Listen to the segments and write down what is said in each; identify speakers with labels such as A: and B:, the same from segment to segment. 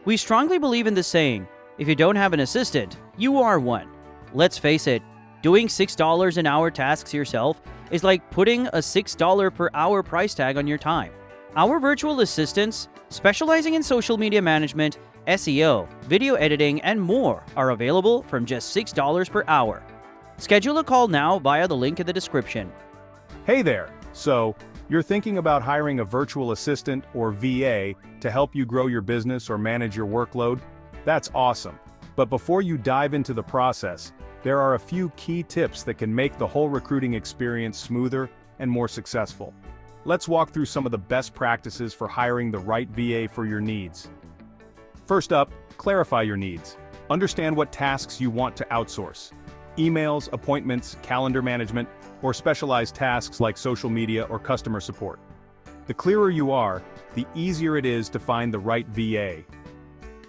A: We strongly believe in the saying, if you don't have an assistant, you are one. Let's face it, doing $6 an hour tasks yourself is like putting a $6 per hour price tag on your time. Our virtual assistants, specializing in social media management, SEO, video editing, and more, are available from just $6 per hour. Schedule a call now via the link in the description.
B: Hey there! So, you're thinking about hiring a virtual assistant or VA to help you grow your business or manage your workload? That's awesome. But before you dive into the process, there are a few key tips that can make the whole recruiting experience smoother and more successful. Let's walk through some of the best practices for hiring the right VA for your needs. First up, clarify your needs. Understand what tasks you want to outsource. Emails, appointments, calendar management, or specialized tasks like social media or customer support. The clearer you are, the easier it is to find the right VA.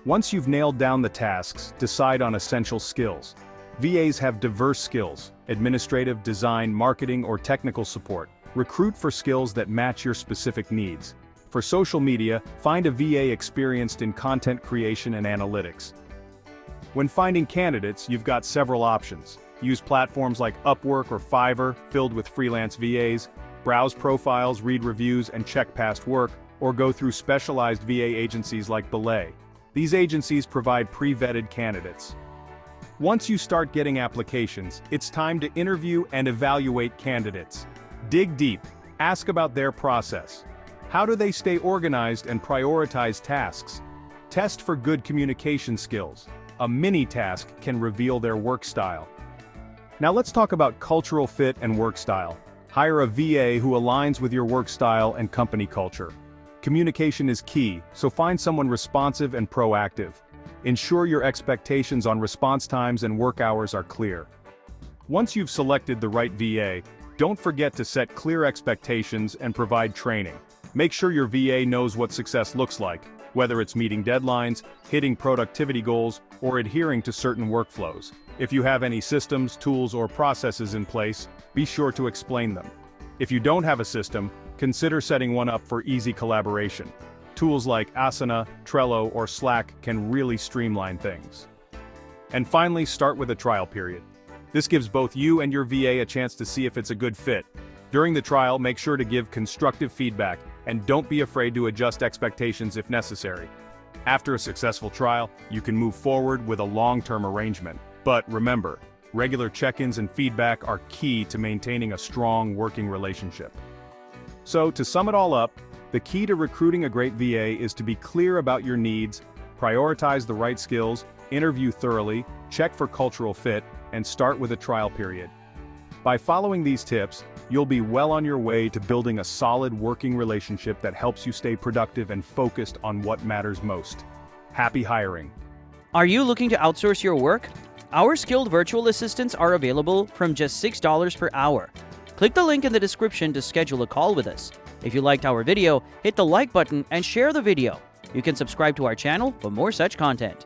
B: Once you've nailed down the tasks, decide on essential skills. VAs have diverse skills: administrative, design, marketing, or technical support. Recruit for skills that match your specific needs. For social media, find a VA experienced in content creation and analytics. When finding candidates, you've got several options. Use platforms like Upwork or Fiverr, filled with freelance VAs, browse profiles, read reviews, and check past work, or go through specialized VA agencies like Belay. These agencies provide pre-vetted candidates. Once you start getting applications, it's time to interview and evaluate candidates. Dig deep, ask about their process. How do they stay organized and prioritize tasks? Test for good communication skills. A mini task can reveal their work style. Now let's talk about cultural fit and work style. Hire a VA who aligns with your work style and company culture. Communication is key, so find someone responsive and proactive. Ensure your expectations on response times and work hours are clear. Once you've selected the right VA, don't forget to set clear expectations and provide training. Make sure your VA knows what success looks like, whether it's meeting deadlines, hitting productivity goals, or adhering to certain workflows. If you have any systems, tools, or processes in place, be sure to explain them. If you don't have a system, consider setting one up for easy collaboration. Tools like Asana, Trello, or Slack can really streamline things. And finally, start with a trial period. This gives both you and your VA a chance to see if it's a good fit. During the trial, make sure to give constructive feedback, and don't be afraid to adjust expectations if necessary. After a successful trial, you can move forward with a long-term arrangement. But remember, regular check-ins and feedback are key to maintaining a strong working relationship. So, to sum it all up, the key to recruiting a great VA is to be clear about your needs, prioritize the right skills, interview thoroughly, check for cultural fit, and start with a trial period. By following these tips, you'll be well on your way to building a solid working relationship that helps you stay productive and focused on what matters most. Happy hiring!
A: Are you looking to outsource your work? Our skilled virtual assistants are available from just $6 per hour. Click the link in the description to schedule a call with us. If you liked our video, hit the like button and share the video. You can subscribe to our channel for more such content.